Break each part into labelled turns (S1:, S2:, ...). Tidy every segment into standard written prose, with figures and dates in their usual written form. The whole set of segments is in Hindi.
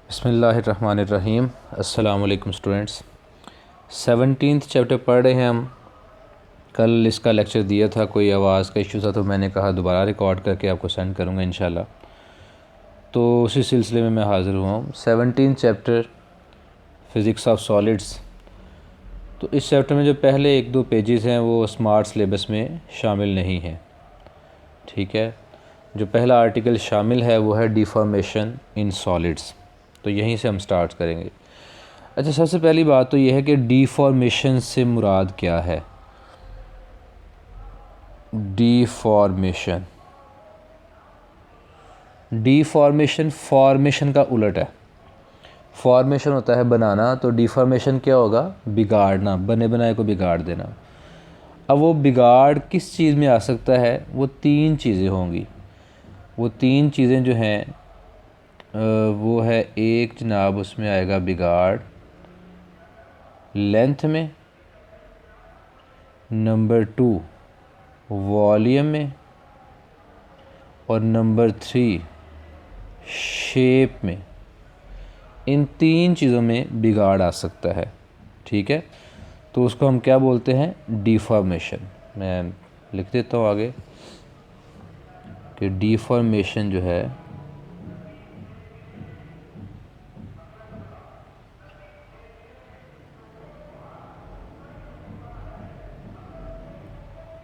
S1: बिस्मिल्लाहिर्रहमानिर्रहीम। अस्सलाम वालेकुम स्टूडेंट्स। 17th चैप्टर पढ़ रहे हैं हम। कल इसका लेक्चर दिया था, कोई आवाज़ का इशू था तो मैंने कहा दोबारा रिकॉर्ड करके आपको सेंड करूँगा इंशाल्लाह। तो उसी सिलसिले में मैं हाज़िर हुआ हूँ। 17th chapter physics of solids. तो इस चैप्टर में जो पहले 1-2 पेजेस हैं वो स्मार्ट सिलेबस में शामिल नहीं हैं, ठीक है। जो पहला आर्टिकल शामिल है वो है डिफॉर्मेशन इन सॉलिड्स, तो यहीं से हम स्टार्ट करेंगे। अच्छा, सबसे पहली बात तो यह है कि डिफॉर्मेशन से मुराद क्या है। डिफॉर्मेशन डिफॉर्मेशन फॉर्मेशन का उलट है। फॉर्मेशन होता है बनाना, तो डिफॉर्मेशन क्या होगा? बिगाड़ना, बने बनाए को बिगाड़ देना। अब वो बिगाड़ किस चीज़ में आ सकता है? वो 3 चीज़ें होंगी। वो 3 चीज़ें जो हैं वो है, एक जनाब उसमें आएगा बिगाड़ लेंथ में, नंबर 2 वॉल्यूम में, और नंबर 3 शेप में। इन 3 चीज़ों में बिगाड़ आ सकता है, ठीक है। तो उसको हम क्या बोलते हैं? डिफॉर्मेशन। मैं लिख देता हूँ आगे कि डिफॉर्मेशन जो है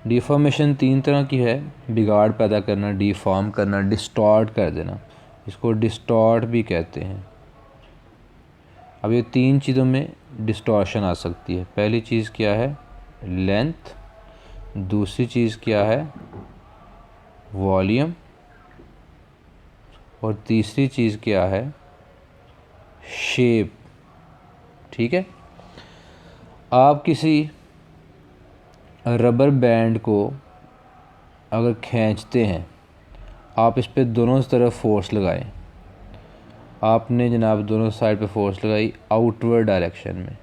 S1: डिफॉर्मेशन 3 तरह की है। बिगाड़ पैदा करना, डिफॉर्म करना, डिस्टॉर्ट कर देना। इसको डिस्टॉर्ट भी कहते हैं। अब ये 3 चीज़ों में डिस्टॉर्शन आ सकती है। पहली चीज़ क्या है? लेंथ। दूसरी चीज़ क्या है? वॉल्यूम। और तीसरी चीज़ क्या है? शेप, ठीक है। आप किसी रबर बैंड को अगर खींचते हैं, आप इस पे दोनों तरफ फोर्स लगाएं। आपने जनाब दोनों साइड पे फोर्स लगाई आउटवर्ड डायरेक्शन में,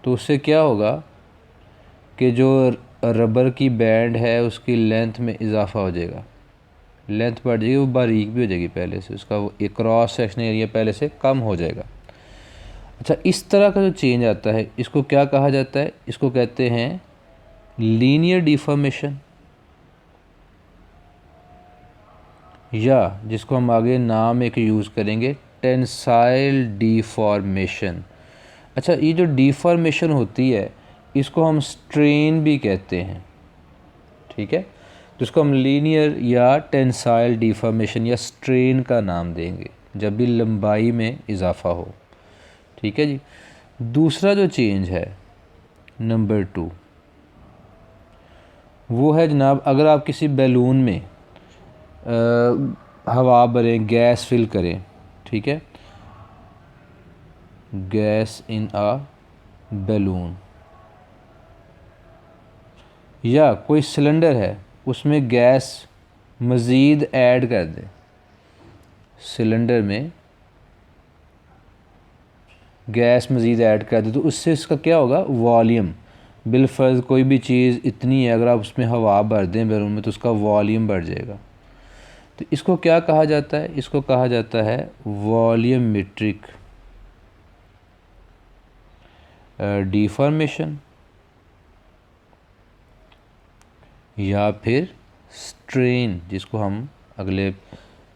S1: तो उससे क्या होगा कि जो रबर की बैंड है उसकी लेंथ में इजाफा हो जाएगा। लेंथ बढ़ जाएगी, वो बारीक भी हो जाएगी पहले से, उसका वो एक क्रॉस सेक्शन एरिया पहले से कम हो जाएगा। अच्छा, इस तरह का जो चेंज आता है इसको क्या कहा जाता है? इसको कहते हैं लीनियर डिफॉर्मेशन, या जिसको हम आगे नाम एक यूज़ करेंगे टेंसाइल डिफॉर्मेशन। अच्छा, ये जो डिफॉर्मेशन होती है इसको हम स्ट्रेन भी कहते हैं, ठीक है। तो इसको हम लीनियर या टेंसाइल डिफॉर्मेशन या स्ट्रेन का नाम देंगे जब भी लंबाई में इजाफा हो, ठीक है जी। दूसरा जो चेंज है नंबर 2, वो है जनाब, अगर आप किसी बैलून में हवा भरें, गैस फिल करें, ठीक है, गैस इन आ बैलून, या कोई सिलेंडर है उसमें गैस मज़ीद ऐड कर दें, सिलेंडर में गैस मज़ीद ऐड कर दें, तो उससे इसका क्या होगा? वॉल्यूम। बिलफर्ज कोई भी चीज़ इतनी है, अगर आप उसमें हवा भर दें बैलून में तो उसका वॉल्यूम बढ़ जाएगा। तो इसको क्या कहा जाता है? इसको कहा जाता है वॉल्यूमेट्रिक डिफॉर्मेशन, या फिर स्ट्रेन, जिसको हम अगले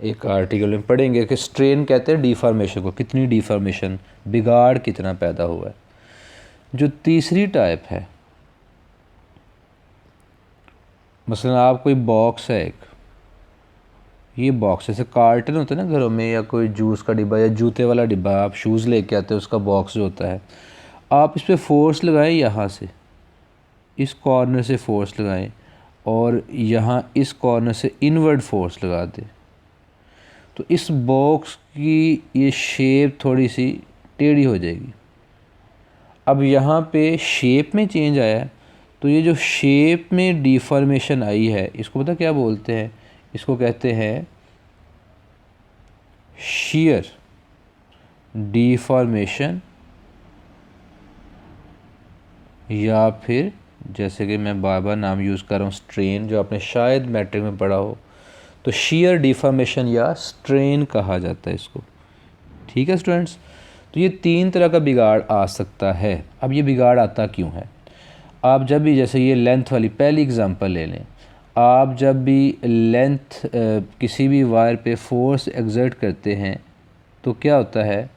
S1: एक आर्टिकल में पढ़ेंगे कि स्ट्रेन कहते हैं डिफॉर्मेशन को। कितनी डिफॉर्मेशन, बिगाड़ कितना पैदा हुआ है। जो तीसरी टाइप है, मसलन आप कोई बॉक्स है एक, ये बॉक्स जैसे कार्टन होता है ना घरों में, या कोई जूस का डिब्बा या जूते वाला डिब्बा, आप शूज़ लेके आते हैं, उसका बॉक्स जो होता है, आप इस पर फोर्स लगाएं, यहाँ से इस कॉर्नर से फोर्स लगाएं और यहाँ इस कॉर्नर से इनवर्ड फोर्स लगा दें, तो इस बॉक्स की ये शेप थोड़ी सी टेढ़ी हो जाएगी। अब यहाँ पे शेप में चेंज आया है, तो ये जो शेप में डिफॉर्मेशन आई है इसको पता क्या बोलते हैं? इसको कहते हैं शियर डिफॉर्मेशन, या फिर जैसे कि मैं बार बार नाम यूज़ कर रहा हूँ स्ट्रेन, जो आपने शायद मैट्रिक में पढ़ा हो, तो शीयर डिफॉर्मेशन या स्ट्रेन कहा जाता है इसको। ठीक है स्टूडेंट्स, तो ये 3 तरह का बिगाड़ आ सकता है। अब ये बिगाड़ आता क्यों है? आप जब भी, जैसे ये लेंथ वाली पहली एग्जांपल ले लें, आप जब भी लेंथ किसी भी वायर पे फोर्स एक्सर्ट करते हैं तो क्या होता है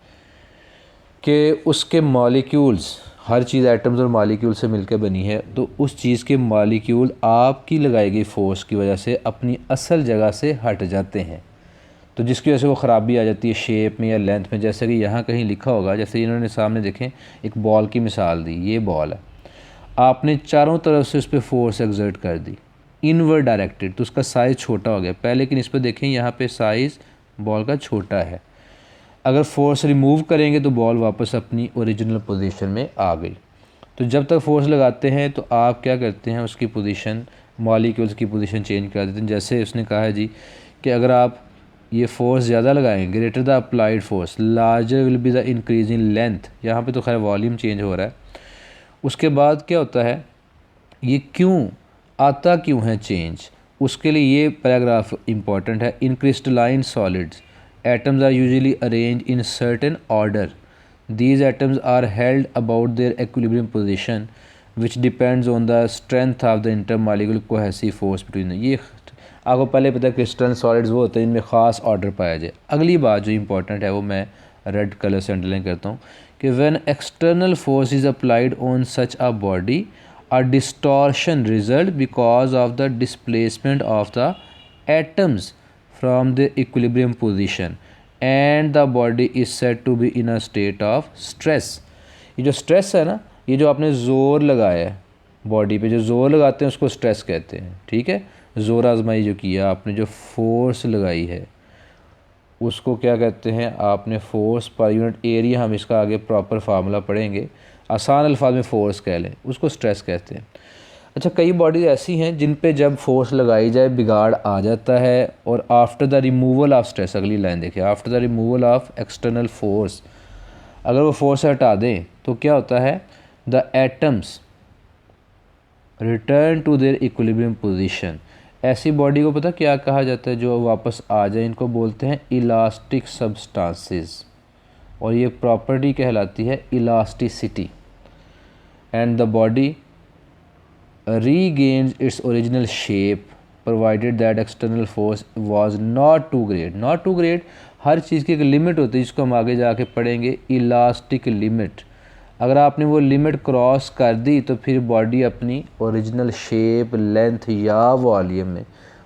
S1: कि उसके मॉलिक्यूल्स, हर चीज़ एटम्स और मॉलिक्यूल से मिलकर बनी है, तो उस चीज़ के मॉलिक्यूल आपकी लगाई गई फ़ोर्स की वजह से अपनी असल जगह से हट जाते हैं, तो जिसकी वजह से वो ख़राबी आ जाती है शेप में या लेंथ में। जैसे कि यहाँ कहीं लिखा होगा, जैसे इन्होंने सामने देखें एक बॉल की मिसाल दी, ये बॉल है, आपने चारों तरफ से उस पर फोर्स एक्सर्ट कर दी इनवर्ड डायरेक्टेड, तो उसका साइज़ छोटा हो गया। पहले की निस्बत देखें, यहाँ पे साइज़ बॉल का छोटा है। अगर फोर्स रिमूव करेंगे तो बॉल वापस अपनी ओरिजिनल पोजीशन में आ गई। तो जब तक फोर्स लगाते हैं तो आप क्या करते हैं, उसकी पोजीशन, मॉलिक्यूल्स की पोजीशन चेंज कर देते हैं। जैसे उसने कहा है जी कि अगर आप ये फोर्स ज़्यादा लगाएंगे, greater the applied force larger will be the increase in length, यहाँ पे तो खैर वॉल्यूम चेंज हो रहा है। उसके बाद क्या होता है, ये क्यों आता क्यों है चेंज, उसके लिए ये पैराग्राफ इम्पॉर्टेंट है। In crystalline solids atoms are usually arranged in certain order. These atoms are held about their equilibrium position which depends on the strength of the intermolecular cohesive force between them. ये आपको पहले पता है क्रिस्टल सॉलिड्स वो होते हैं इनमें ख़ास ऑर्डर पाया जाए। अगली बात जो इंपॉर्टेंट है वो मैं रेड कलर से अंडरलाइन करता हूँ कि when external force is applied on such a body a distortion result because of the displacement of the atoms from the equilibrium position and the body is said to be in a state of stress. ये जो स्ट्रेस है ना, ये जो आपने ज़ोर लगाया है बॉडी पे, जो ज़ोर लगाते हैं उसको स्ट्रेस कहते हैं। ठीक है, ज़ोर आजमाई जो किया आपने, जो फोर्स लगाई है उसको क्या कहते हैं, आपने फोर्स पर यूनिट एरिया, हम इसका आगे प्रॉपर फार्मूला पढ़ेंगे, आसान अल्फाज में फोर्स कह लें, उसको स्ट्रेस कहते हैं। अच्छा, कई बॉडीज़ ऐसी हैं जिन पे जब फोर्स लगाई जाए बिगाड़ आ जाता है, और after the removal of stress, अगली लाइन देखिए, after the removal of external force, अगर वो फोर्स हटा दें तो क्या होता है, the atoms return to their equilibrium position. ऐसी बॉडी को पता क्या कहा जाता है, जो वापस आ जाए, इनको बोलते हैं इलास्टिक सब्सटेंसेस, और ये प्रॉपर्टी कहलाती है elasticity. And the body regains its original shape provided that external force was not too great. Not too great, हर चीज़ की एक लिमिट होती है जिसको हम आगे जाके पढ़ेंगे, इलास्टिक लिमिट। अगर आपने वो लिमिट क्रॉस कर दी तो फिर बॉडी अपनी ओरिजिनल शेप, लेंथ या वॉल्यूम में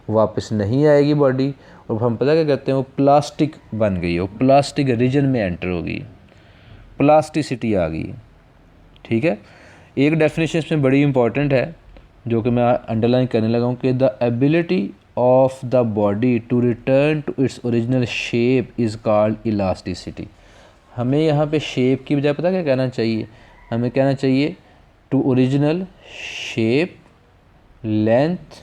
S1: वापस नहीं आएगी बॉडी, और हम पता क्या कहते हैं, वो प्लास्टिक बन गई, वो प्लास्टिक रीजन में एंटर हो गई, प्लास्टिसिटी आ गई। ठीक है, एक डेफिनेशन इसमें बड़ी इंपॉर्टेंट है जो कि मैं अंडरलाइन करने लगा हूँ कि the ability of the body to return to its original shape is called elasticity. हमें यहाँ पे शेप की बजाय पता क्या कहना चाहिए, हमें कहना चाहिए टू ओरिजिनल शेप, लेंथ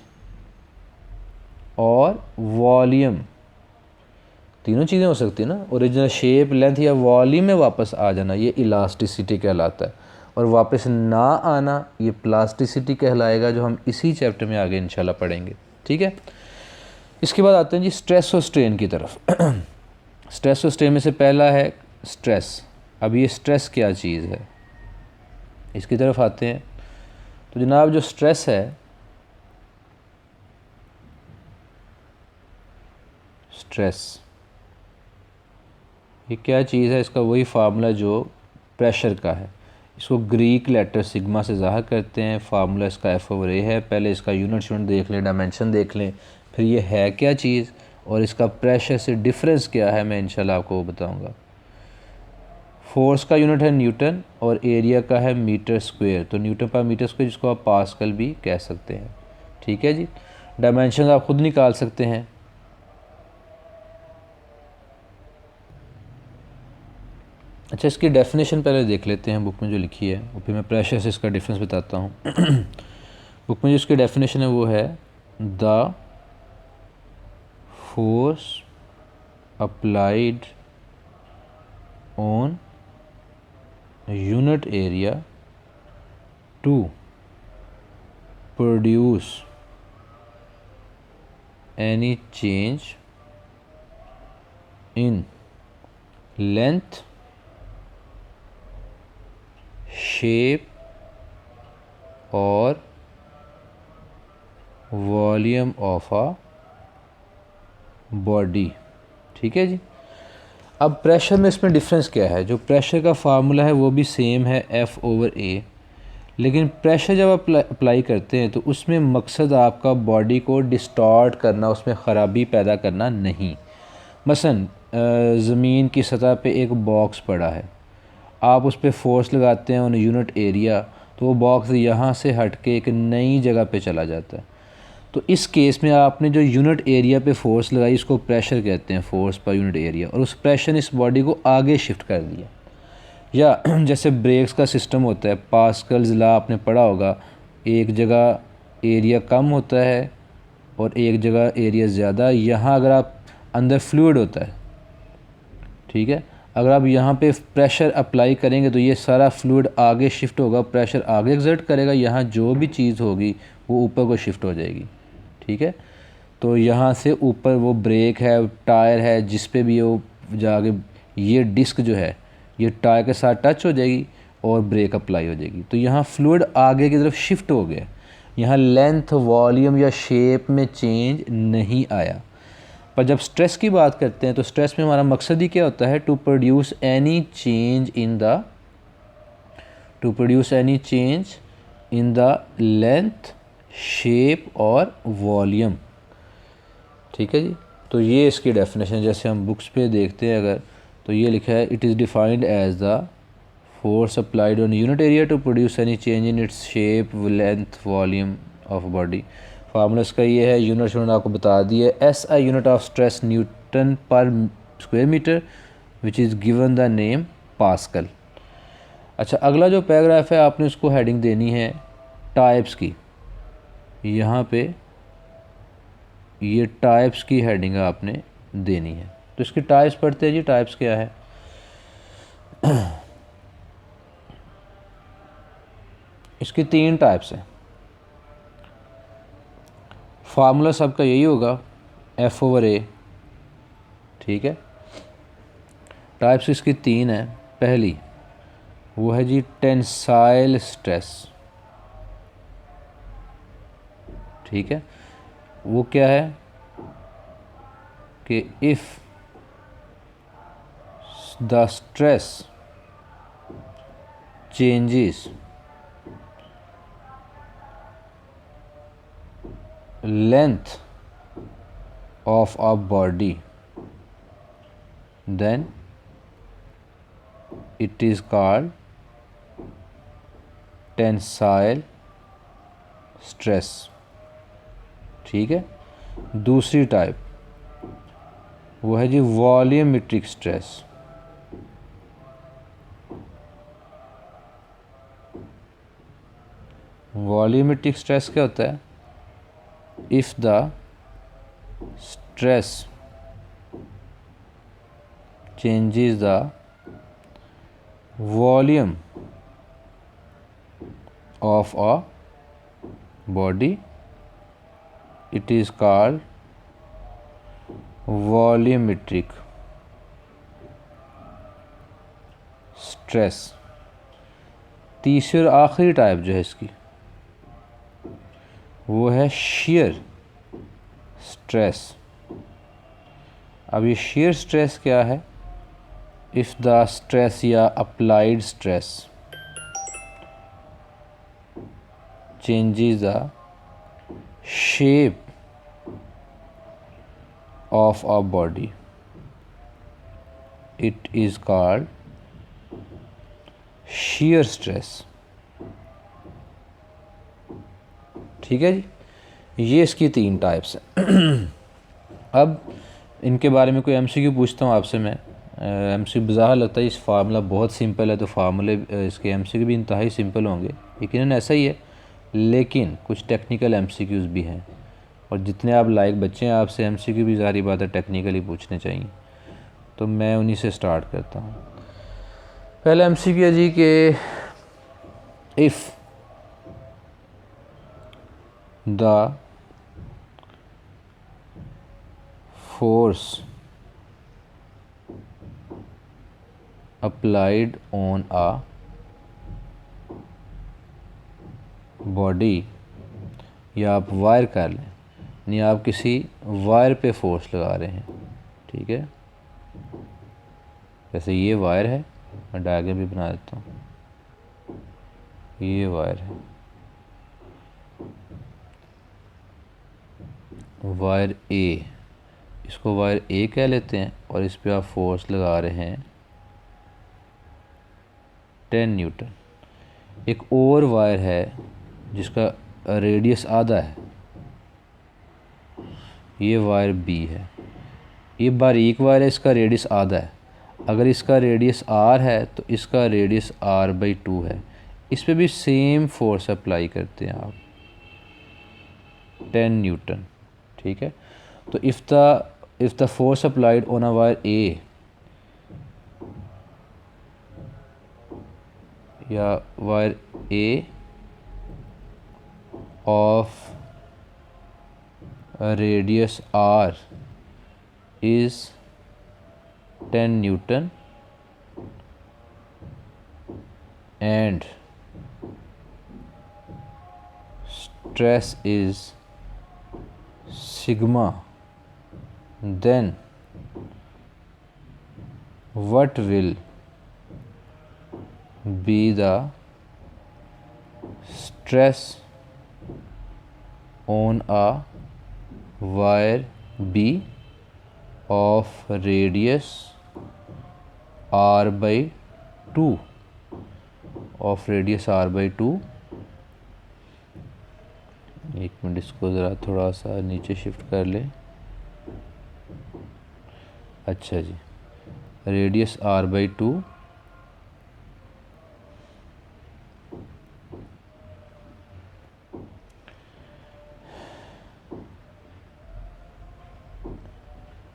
S1: और वॉल्यूम। तीनों चीज़ें हो सकती हैं ना, ओरिजिनल शेप, लेंथ या वॉल्यूम में वापस आ जाना, ये इलास्टिसिटी कहलाता है। और वापस ना आना ये प्लास्टिसिटी कहलाएगा, जो हम इसी चैप्टर में आगे इंशाल्लाह पढ़ेंगे। ठीक है, इसके बाद आते हैं जी स्ट्रेस और स्ट्रेन की तरफ। स्ट्रेस और स्ट्रेन में से पहला है स्ट्रेस। अब ये स्ट्रेस क्या चीज़ है, इसकी तरफ आते हैं। तो जनाब जो स्ट्रेस है, स्ट्रेस ये क्या चीज़ है, इसका वही फार्मूला जो प्रेशर का है, इसको ग्रीक लेटर सिग्मा से ज़ाहिर करते हैं। फार्मूला इसका F/A है। पहले इसका यूनिट देख लें, डायमेंशन देख लें, फिर ये है क्या चीज़ और इसका प्रेशर से डिफरेंस क्या है, मैं इंशाल्लाह आपको बताऊंगा। फोर्स का यूनिट है न्यूटन और एरिया का है मीटर स्क्वायर, तो न्यूटन पर मीटर स्क्वायर जिसको आप पास्कल भी कह सकते हैं। ठीक है जी, डायमेंशन आप खुद निकाल सकते हैं। अच्छा, इसकी डेफिनेशन पहले देख लेते हैं बुक में जो लिखी है, और फिर मैं प्रेशर से इसका डिफरेंस बताता हूँ। बुक में जो इसकी डेफिनेशन है वो है the force applied on unit area to produce any change in length, shape और वॉल्यूम ऑफ अ बॉडी। ठीक है जी। अब प्रेशर में इसमें डिफरेंस क्या है? जो प्रेशर का फार्मूला है वो भी सेम है F/A, लेकिन प्रेशर जब आप अप्लाई करते हैं तो उसमें मकसद आपका बॉडी को डिस्टॉर्ट करना, उसमें ख़राबी पैदा करना नहीं। मसलन ज़मीन की सतह पे एक बॉक्स पड़ा है, आप उस पर फोर्स लगाते हैं ऑन यूनिट एरिया, तो वो बॉक्स यहाँ से हट के एक नई जगह पे चला जाता है। तो इस केस में आपने जो यूनिट एरिया पे फोर्स लगाई, इसको प्रेशर कहते हैं, फोर्स पर यूनिट एरिया, और उस प्रेशर ने इस बॉडी को आगे शिफ्ट कर दिया। या जैसे ब्रेक्स का सिस्टम होता है, पास्कल्स लॉ आपने पढ़ा होगा, एक जगह एरिया कम होता है और एक जगह एरिया ज़्यादा। यहाँ अगर आप अंदर फ्लूइड होता है, ठीक है, अगर आप यहाँ पे प्रेशर अप्लाई करेंगे तो ये सारा फ्लूइड आगे शिफ्ट होगा, प्रेशर आगे एक्सर्ट करेगा, यहाँ जो भी चीज़ होगी वो ऊपर को शिफ्ट हो जाएगी। ठीक है, तो यहाँ से ऊपर वो ब्रेक है, टायर है, जिस पे भी वो जाके ये डिस्क जो है ये टायर के साथ टच हो जाएगी और ब्रेक अप्लाई हो जाएगी। तो यहाँ फ्लूइड आगे की तरफ शिफ्ट हो गया, यहाँ लेंथ, वॉल्यूम या शेप में चेंज नहीं आया। पर जब स्ट्रेस की बात करते हैं तो स्ट्रेस में हमारा मकसद ही क्या होता है? To produce any change in the length, shape और वॉल्यूम। ठीक है जी। तो ये इसकी डेफिनेशन, जैसे हम बुक्स पे देखते हैं अगर, तो ये लिखा है it is defined as the force applied on unit area to produce any change in its shape, length, volume of body. Formula इसका ये है, यूनिट आपको बता दी है, SI unit of stress newton per square metre, which is given the name pascal. अच्छा, अगला जो पैराग्राफ है आपने उसको हेडिंग देनी है टाइप्स की। यहाँ पे ये टाइप्स की हेडिंग आपने देनी है। तो इसकी टाइप्स पढ़ते हैं जी। टाइप्स क्या है? इसकी 3 टाइप्स हैं। फार्मूला सबका यही होगा, F/A। ठीक है, टाइप्स इसकी 3 हैं। पहली वो है जी टेंसाइल स्ट्रेस। ठीक है, वो क्या है कि if the stress changes length of a body, then it is called tensile stress। ठीक है, दूसरी टाइप वो है जी वॉल्यूमेट्रिक स्ट्रेस। वॉल्यूमेट्रिक स्ट्रेस क्या होता है? If the stress changes the volume of a body, it is called volumetric stress। तीसरी और आखिरी टाइप जो है इसकी वो है shear स्ट्रेस। अब ये shear स्ट्रेस क्या है? इफ़ द स्ट्रेस या applied stress changes the shape of a body, it is called shear stress. ठीक है जी, ये इसकी 3 टाइप्स हैं। अब इनके बारे में कोई MCQ पूछता हूँ आपसे मैं, MCQ बाज़ाहिर लगता है इस फार्मूला बहुत सिंपल है, तो फार्मूले इसके MCQ भी इंतहाई सिंपल होंगे, यकीनन ऐसा ही है, लेकिन कुछ टेक्निकल MCQs भी हैं, और जितने आप लायक बच्चे हैं आपसे MCQ भी ज़ाहिर बात है टेक्निकली पूछने चाहिए। तो मैं उन्हीं से स्टार्ट करता हूँ। पहला MCQ है जी कि if the force applied on a body, या आप वायर कर लें, यानी आप किसी वायर पे फोर्स लगा रहे हैं, ठीक है। जैसे ये वायर है, मैं डायग्राम भी बना देता हूँ, ये वायर है, वायर ए, इसको वायर ए कह लेते हैं, और इस पे आप फोर्स लगा रहे हैं 10 न्यूटन। एक और वायर है जिसका रेडियस आधा है, ये वायर बी है, ये बारीक वायर है, इसका रेडियस आधा है। अगर इसका रेडियस आर है तो इसका रेडियस r/2 है। इस पे भी सेम फोर्स अप्लाई करते हैं आप, 10 न्यूटन, ठीक है। तो if the force applied on a wire A, या wire A of a radius r is 10 Newton and stress is sigma, then what will be the stress on a wire B of radius r/2, एक मिनट, इसको ज़रा थोड़ा सा नीचे शिफ्ट कर ले। अच्छा जी, radius r/2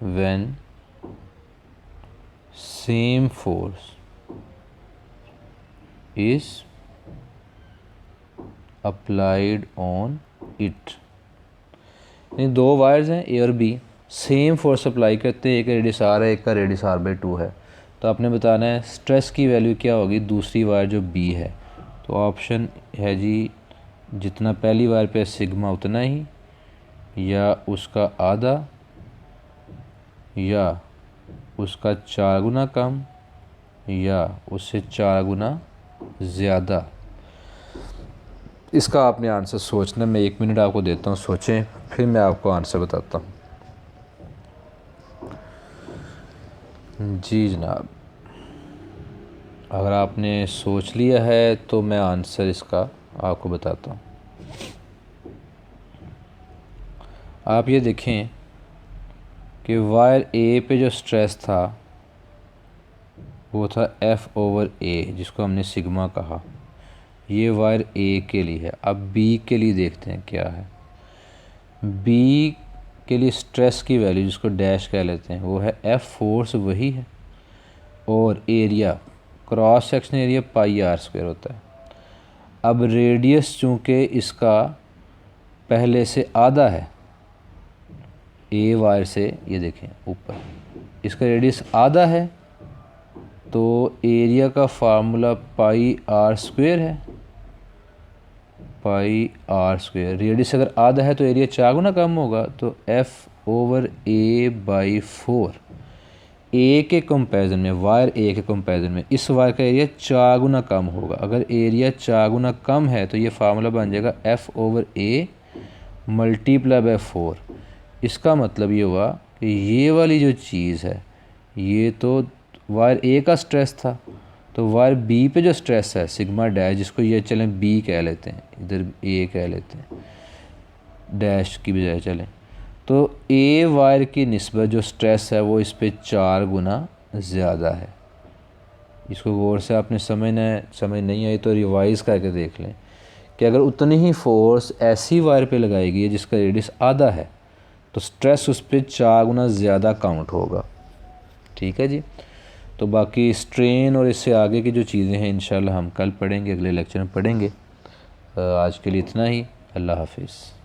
S1: when same force is applied on it, यानी दो वायर्स हैं ए और बी, सेम फोर्स अप्लाई करते हैं, एक रेडियस आर है, एक का रेडियस r/2 है। तो आपने बताना है स्ट्रेस की वैल्यू क्या होगी दूसरी वायर जो बी है। तो ऑप्शन है जी, जितना पहली वायर पे सिग्मा उतना ही, या उसका आधा, या उसका 4 गुना कम, या उससे 4 गुना ज़्यादा। इसका आपने आंसर सोचना, मैं 1 मिनट आपको देता हूँ, सोचें, फिर मैं आपको आंसर बताता हूँ। जी जनाब, अगर आपने सोच लिया है तो मैं आंसर इसका आपको बताता हूँ। आप ये देखें कि वायर ए पे जो स्ट्रेस था वो था F/A, जिसको हमने सिग्मा कहा। ये वायर ए के लिए है। अब बी के लिए देखते हैं क्या है। बी के लिए स्ट्रेस की वैल्यू, जिसको डैश कह लेते हैं, वो है F, फोर्स वही है, और area, cross section area πr² होता है। अब रेडियस चूँकि इसका पहले से आधा है, ए वायर से, ये देखें ऊपर इसका रेडियस आधा है, तो एरिया का फार्मूला πr² है, πr²। रेडियस अगर आधा है तो एरिया 4 गुना कम होगा, तो F/A/4। ए के कंपैरिजन में, वायर ए के कंपैरिजन में इस वायर का एरिया 4 गुना कम होगा। अगर एरिया 4 गुना कम है तो ये फार्मूला बन जाएगा F/A × 4। इसका मतलब ये हुआ कि ये वाली जो चीज़ है, ये तो वायर ए का स्ट्रेस था, तो वायर बी पे जो स्ट्रेस है सिग्मा डैश, जिसको ये चलें बी कह लेते हैं, इधर ए कह लेते हैं, डैश की बजाय चलें, तो ए वायर की निस्बत जो स्ट्रेस है वो इस पे 4 गुना ज़्यादा है। इसको गौर से आपने समझना है, समझ नहीं आई तो रिवाइज़ करके देख लें कि अगर उतनी ही फोर्स ऐसी वायर पे लगाई गई है जिसका रेडियस आधा है, तो स्ट्रेस उस पर 4 गुना ज़्यादा काउंट होगा। ठीक है जी। तो बाकी स्ट्रेन और इससे आगे की जो चीज़ें हैं इंशाल्लाह हम कल पढ़ेंगे, अगले लेक्चर में पढ़ेंगे। आज के लिए इतना ही। अल्लाह हाफिज़।